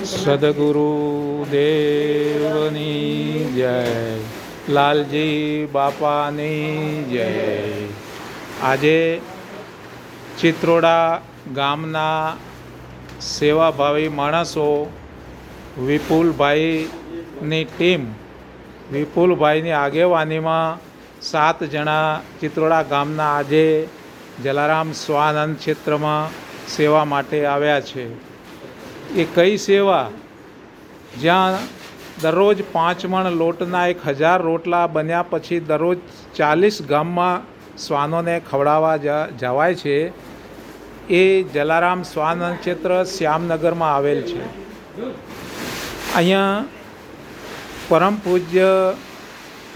સદગુરુ દેવની જય, લાલજી બાપાની જય। આજે ચિત્રોડા ગામના સેવાભાવી માણસો વિપુલભાઈની ટીમ, વિપુલભાઈની આગેવાનીમાં 7 જણા ચિત્રોડા ગામના આજે જલારામ સ્વાનંદ ક્ષેત્રમાં સેવા માટે આવ્યા છે। એ કઈ સેવા? જ્યાં દરરોજ 5 મણ લોટના 1000 રોટલા બન્યા પછી દરરોજ 40 ગામમાં શ્વાનોને ખવડાવવા જવાય છે। એ જલારામ સ્વાનંદ ક્ષેત્ર શ્યામનગરમાં આવેલ છે। અહીંયા પરમ પૂજ્ય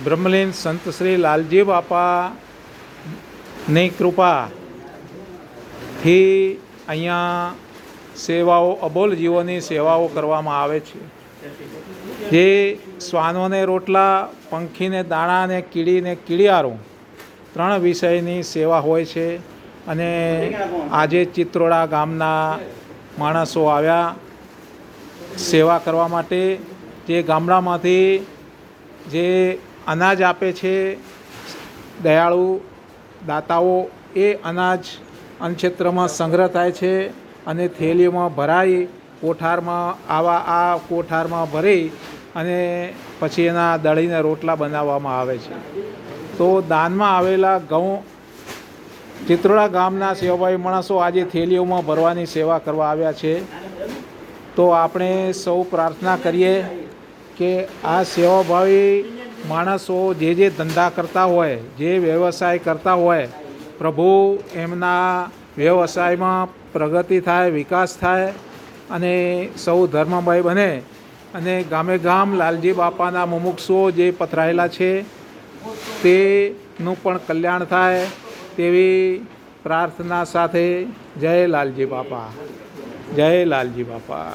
બ્રહ્મલીન સંત શ્રી લાલજી બાપાની કૃપાથી અહીંયા સેવાઓ, અબોલ જીવોની સેવાઓ કરવામાં આવે છે। જે શ્વાનોને રોટલા, પંખીને દાણા અને કીડીને કીડિયારું 3 વિષયની સેવા હોય છે। અને આજે ચિત્રોડા ગામના માણસો આવ્યા સેવા કરવા માટે। જે ગામડામાંથી જે અનાજ આપે છે દયાળુ દાતાઓ, એ અનાજ અન્નક્ષેત્રમાં સંગ્રહ થાય છે અને થેલીમાં ભરાઈ આ કોઠારમાં ભરી અને પછી એના દળીને રોટલા બનાવવામાં આવે છે। તો દાનમાં આવેલા ઘઉં ચિત્રોડા ગામના સેવાભાવી માણસો આજે થેલીઓમાં ભરવાની સેવા કરવા આવ્યા છે। તો આપણે સૌ પ્રાર્થના કરીએ કે આ સેવાભાવી માણસો જે ધંધા કરતા હોય, જે વ્યવસાય કરતા હોય, પ્રભુ એમના વ્યવસાયમાં પ્રગતિ થાય, વિકાસ થાય અને સૌ ધર્મમય બને અને ગામે ગામ લાલજી બાપાના મુમુક્ષુઓ જે પથરાયેલા છે તેનું પણ કલ્યાણ થાય તેવી પ્રાર્થના સાથે જય લાલજી બાપા, જય લાલજી બાપા।